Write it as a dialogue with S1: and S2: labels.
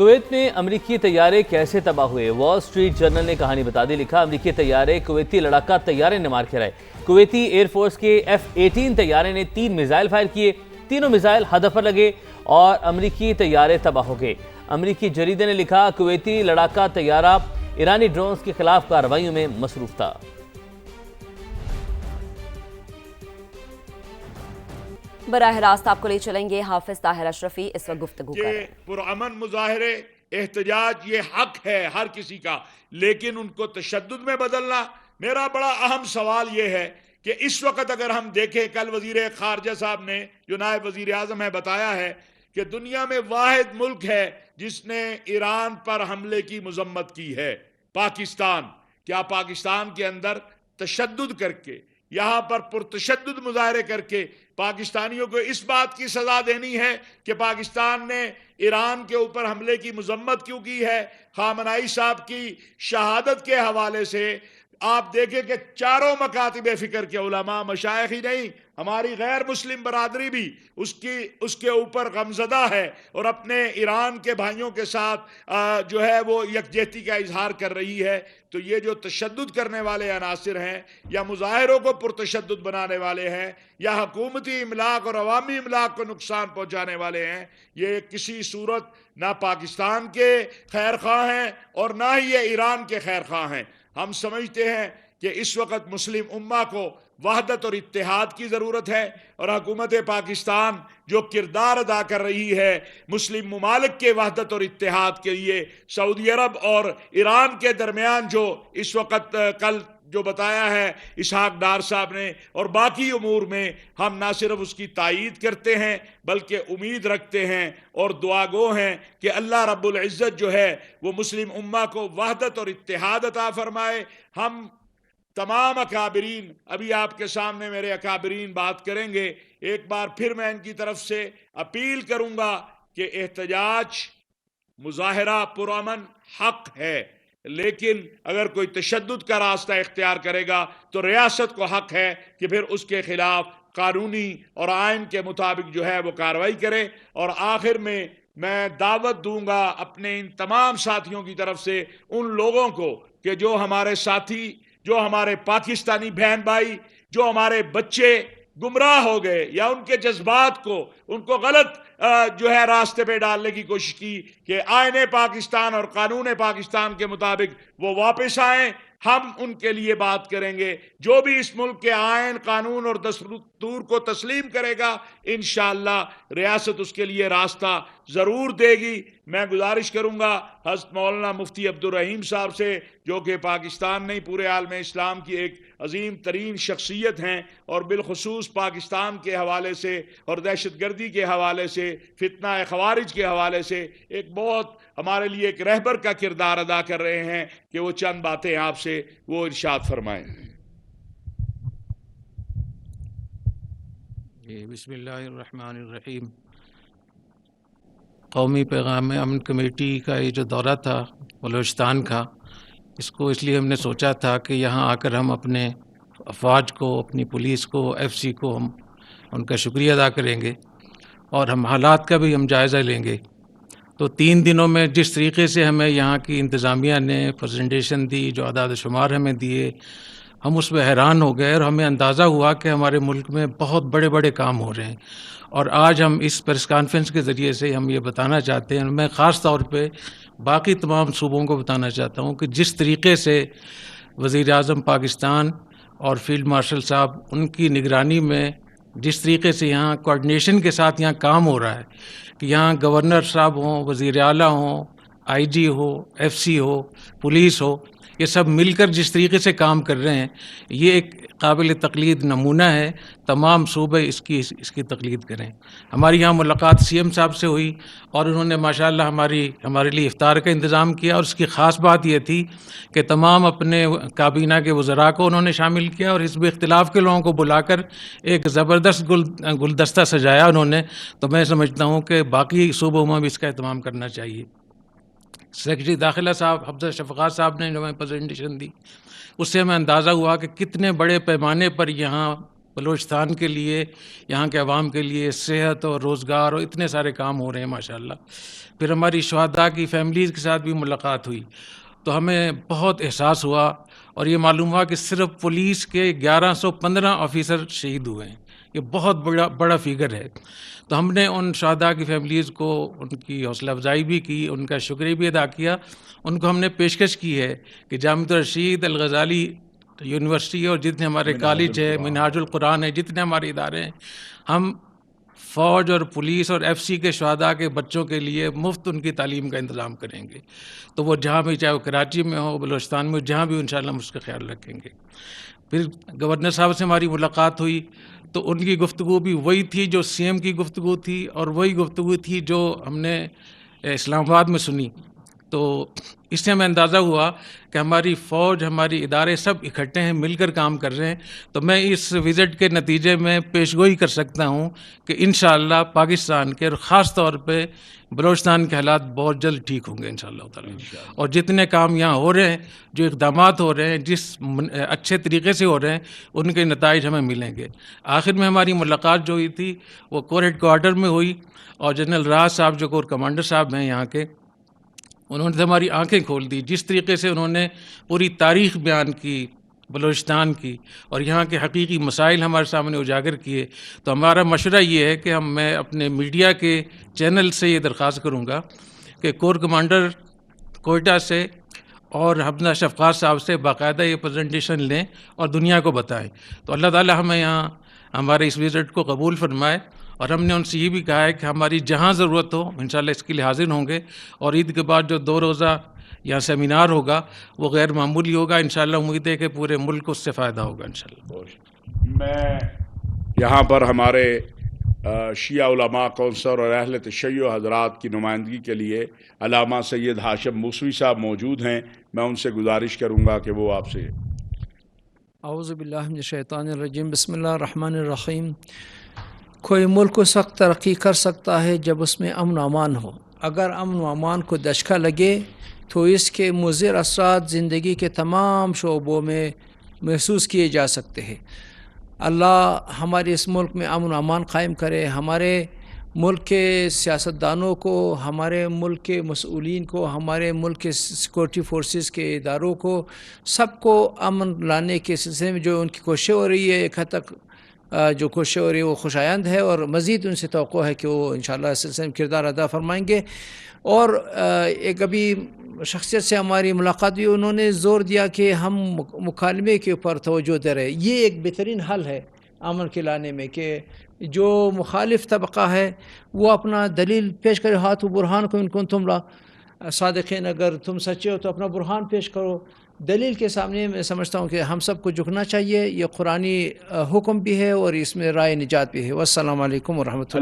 S1: Kuwait میں امریکی طیارے کیسے تباہ ہوئے؟ وال اسٹریٹ جرنل نے کہانی بتا دی۔ لکھا امریکی طیارے کویتی لڑاکا طیارے نے مار گرائے۔ کویتی ایئر فورس کے F-18 طیارے نے 3 میزائل فائر کیے، تینوں میزائل ہدف پر لگے اور امریکی طیارے تباہ ہو گئے۔ امریکی جریدے نے لکھا کویتی لڑاکا طیارہ ایرانی ڈرونز کے خلاف کارروائیوں میں مصروف تھا۔
S2: براہ راست آپ کو لے چلیں گے حافظ طاہر اشرفی، اس وقت گفتگو کر رہے ہیں۔
S3: پرامن مظاہرے احتجاج یہ حق ہے ہر کسی کا، لیکن ان کو تشدد میں بدلنا، میرا بڑا اہم سوال یہ ہے کہ اس وقت اگر ہم دیکھیں، کل وزیر خارجہ صاحب نے جو نائب وزیر اعظم ہے بتایا ہے کہ دنیا میں واحد ملک ہے جس نے ایران پر حملے کی مذمت کی ہے، پاکستان۔ کیا پاکستان کے اندر تشدد کر کے، یہاں پر پرتشدد مظاہرے کر کے پاکستانیوں کو اس بات کی سزا دینی ہے کہ پاکستان نے ایران کے اوپر حملے کی مذمت کیوں کی ہے؟ خامنائی صاحب کی شہادت کے حوالے سے آپ دیکھیں کہ چاروں مکاتب فکر کے علماء، مشائخ ہی نہیں، ہماری غیر مسلم برادری بھی اس کے اوپر غمزدہ ہے اور اپنے ایران کے بھائیوں کے ساتھ جو ہے وہ یکجہتی کا اظہار کر رہی ہے۔ تو یہ جو تشدد کرنے والے عناصر ہیں یا مظاہروں کو پرتشدد بنانے والے ہیں یا حکومتی املاک اور عوامی املاک کو نقصان پہنچانے والے ہیں، یہ کسی صورت نہ پاکستان کے خیر خواہ ہیں اور نہ ہی یہ ایران کے خیر خواہ ہیں۔ ہم سمجھتے ہیں کہ اس وقت مسلم امہ کو وحدت اور اتحاد کی ضرورت ہے، اور حکومت پاکستان جو کردار ادا کر رہی ہے مسلم ممالک کے وحدت اور اتحاد کے لیے، سعودی عرب اور ایران کے درمیان جو اس وقت کل جو بتایا ہے اسحاق ڈار صاحب نے، اور باقی امور میں ہم نہ صرف اس کی تائید کرتے ہیں بلکہ امید رکھتے ہیں اور دعا گو ہیں کہ اللہ رب العزت جو ہے وہ مسلم امہ کو وحدت اور اتحاد عطا فرمائے۔ ہم تمام اکابرین، ابھی آپ کے سامنے میرے اکابرین بات کریں گے، ایک بار پھر میں ان کی طرف سے اپیل کروں گا کہ احتجاج، مظاہرہ پرامن حق ہے، لیکن اگر کوئی تشدد کا راستہ اختیار کرے گا تو ریاست کو حق ہے کہ پھر اس کے خلاف قانونی اور آئین کے مطابق جو ہے وہ کارروائی کرے۔ اور آخر میں دعوت دوں گا اپنے ان تمام ساتھیوں کی طرف سے ان لوگوں کو کہ جو ہمارے ساتھی، جو ہمارے پاکستانی بہن بھائی، جو ہمارے بچے گمراہ ہو گئے یا ان کے جذبات کو، ان کو غلط جو ہے راستے پہ ڈالنے کی کوشش کی کہ آئین پاکستان اور قانون پاکستان کے مطابق وہ واپس آئیں، ہم ان کے لیے بات کریں گے۔ جو بھی اس ملک کے آئین، قانون اور دستور کو تسلیم کرے گا، انشاءاللہ ریاست اس کے لیے راستہ ضرور دے گی۔ میں گزارش کروں گا حضرت مولانا مفتی عبدالرحیم صاحب سے، جو کہ پاکستان نہیں پورے عالم اسلام کی ایک عظیم ترین شخصیت ہیں، اور بالخصوص پاکستان کے حوالے سے اور دہشت گردی کے حوالے سے، فتنہ خوارج کے حوالے سے ایک بہت ہمارے لیے ایک رہبر کا کردار ادا کر رہے ہیں، کہ وہ چند باتیں آپ سے وہ ارشاد فرمائیں۔
S4: بسم اللہ الرحمن الرحیم۔ قومی پیغام امن کمیٹی کا یہ جو دورہ تھا بلوچستان کا، اس کو اس لیے ہم نے سوچا تھا کہ یہاں آ کر ہم اپنے افواج کو، اپنی پولیس کو، FG کو ہم ان کا شکریہ ادا کریں گے، اور ہم حالات کا بھی ہم جائزہ لیں گے۔ تو 3 دنوں میں جس طریقے سے ہمیں یہاں کی انتظامیہ نے پریزنٹیشن دی، جو اعداد و شمار ہمیں دیے، ہم اس میں حیران ہو گئے، اور ہمیں اندازہ ہوا کہ ہمارے ملک میں بہت بڑے بڑے کام ہو رہے ہیں۔ اور آج ہم اس پریس کانفرنس کے ذریعے سے ہم یہ بتانا چاہتے ہیں، میں خاص طور پہ باقی تمام صوبوں کو بتانا چاہتا ہوں کہ جس طریقے سے وزیر اعظم پاکستان اور فیلڈ مارشل صاحب ان کی نگرانی میں جس طریقے سے یہاں کوارڈینیشن کے ساتھ یہاں کام ہو رہا ہے، کہ یہاں گورنر صاحب ہوں، وزیر اعلیٰ ہوں، IG ہو، FC ہو، پولیس ہو، یہ سب مل کر جس طریقے سے کام کر رہے ہیں، یہ ایک قابل تقلید نمونہ ہے۔ تمام صوبے اس کی تقلید کریں۔ ہماری یہاں ملاقات CM صاحب سے ہوئی، اور انہوں نے ماشاءاللہ ہمارے لیے افطار کا انتظام کیا، اور اس کی خاص بات یہ تھی کہ تمام اپنے کابینہ کے وزراء کو انہوں نے شامل کیا، اور حزب اختلاف کے لوگوں کو بلا کر ایک زبردست گلدستہ سجایا انہوں نے۔ تو میں سمجھتا ہوں کہ باقی صوبوں میں بھی اس کا اہتمام کرنا چاہیے۔ سیکرٹری داخلہ صاحب حفظہ شفقات صاحب نے جو ہمیں پریزنٹیشن دی، اس سے ہمیں اندازہ ہوا کہ کتنے بڑے پیمانے پر یہاں بلوچستان کے لیے، یہاں کے عوام کے لیے صحت اور روزگار اور اتنے سارے کام ہو رہے ہیں ماشاءاللہ۔ پھر ہماری شہداء کی فیملیز کے ساتھ بھی ملاقات ہوئی تو ہمیں بہت احساس ہوا اور یہ معلوم ہوا کہ صرف پولیس کے 1115 آفیسر شہید ہوئے ہیں۔ یہ بہت بڑا فگر ہے۔ تو ہم نے ان شہداء کی فیملیز کو ان کی حوصلہ افزائی بھی کی، ان کا شکریہ بھی ادا کیا۔ ان کو ہم نے پیشکش کی ہے کہ جامعۃ الرشید، الغزالی یونیورسٹی اور جتنے ہمارے کالج ہے، منہاج القرآن ہے، جتنے ہمارے ادارے ہیں، ہم فوج اور پولیس اور ایف سی کے شہداء کے بچوں کے لیے مفت ان کی تعلیم کا انتظام کریں گے۔ تو وہ جہاں بھی، چاہے وہ کراچی میں ہو، بلوچستان میں، جہاں بھی انشاءاللہ ہم اس کا خیال رکھیں گے۔ پھر گورنر صاحب سے ہماری ملاقات ہوئی تو ان کی گفتگو بھی وہی تھی جو سی ایم کی گفتگو تھی، اور وہی گفتگو تھی جو ہم نے اسلام آباد میں سنی۔ تو اس سے ہمیں اندازہ ہوا کہ ہماری فوج، ہماری ادارے سب اکٹھے ہیں، مل کر کام کر رہے ہیں۔ تو میں اس وزٹ کے نتیجے میں پیشگوئی کر سکتا ہوں کہ انشاءاللہ پاکستان کے اور خاص طور پہ بلوچستان کے حالات بہت جلد ٹھیک ہوں گے انشاءاللہ تعالی۔ اور جتنے کام یہاں ہو رہے ہیں، جو اقدامات ہو رہے ہیں، جس اچھے طریقے سے ہو رہے ہیں، ان کے نتائج ہمیں ملیں گے۔ آخر میں ہماری ملاقات جو ہوئی تھی وہ کور ہیڈ کوارٹر میں ہوئی، اور جنرل راز صاحب جو کور کمانڈر صاحب ہیں یہاں کے، انہوں نے ہماری آنکھیں کھول دی۔ جس طریقے سے انہوں نے پوری تاریخ بیان کی بلوچستان کی اور یہاں کے حقیقی مسائل ہمارے سامنے اجاگر کیے، تو ہمارا مشورہ یہ ہے کہ میں اپنے میڈیا کے چینل سے یہ درخواست کروں گا کہ کور کمانڈر کوئٹہ سے اور حمزہ شفقات صاحب سے باقاعدہ یہ پریزنٹیشن لیں اور دنیا کو بتائیں۔ تو اللہ تعالی ہمیں یہاں ہمارے اس وزٹ کو قبول فرمائے، اور ہم نے ان سے یہ بھی کہا ہے کہ ہماری جہاں ضرورت ہو انشاءاللہ اس کے لیے حاضر ہوں گے، اور عید کے بعد جو 2 روزہ یہاں سیمینار ہوگا وہ غیر معمولی ہوگا۔ انشاءاللہ امید ہے کہ پورے ملک کو اس سے فائدہ ہوگا انشاءاللہ۔
S3: میں یہاں پر ہمارے شیعہ علماء کونسل اور اہل تشیع حضرات کی نمائندگی کے لیے علامہ سید ہاشم موسوی صاحب موجود ہیں۔ میں ان سے گزارش کروں گا کہ وہ آپ سے
S5: اعوذ باللہ من الشیطان الرجیم، بسم اللہ الرحمن الرحیم۔ کوئی ملک اس وقت ترقی کر سکتا ہے جب اس میں امن و امان ہو۔ اگر امن و امان کو دھچکا لگے تو اس کے مضر اثرات زندگی کے تمام شعبوں میں محسوس کیے جا سکتے ہیں۔ اللہ ہمارے اس ملک میں امن و امان قائم کرے، ہمارے ملک کے سیاستدانوں کو، ہمارے ملک کے مسئولین کو، ہمارے ملک کے سیکورٹی فورسز کے اداروں کو، سب کو امن لانے کے سلسلے میں جو ان کی کوشش ہو رہی ہے، ایک حد تک جو کوشش ہو رہی ہے وہ خوش آئند ہے، اور مزید ان سے توقع ہے کہ وہ انشاءاللہ اس سلسلے میں کردار ادا فرمائیں گے۔ اور ایک ابھی شخصیت سے ہماری ملاقات ہوئی، انہوں نے زور دیا کہ ہم مکالمے کے اوپر توجہ دے رہے۔ یہ ایک بہترین حل ہے امن کے لانے میں، کہ جو مخالف طبقہ ہے وہ اپنا دلیل پیش کرے، ہاتھ و برہان کو ان کو تم صادقین، اگر تم سچے ہو تو اپنا برہان پیش کرو۔ دلیل کے سامنے میں سمجھتا ہوں کہ ہم سب کو جھکنا چاہیے، یہ قرآنی حکم بھی ہے اور اس میں رائے نجات بھی ہے۔ والسلام علیکم ورحمۃ اللہ۔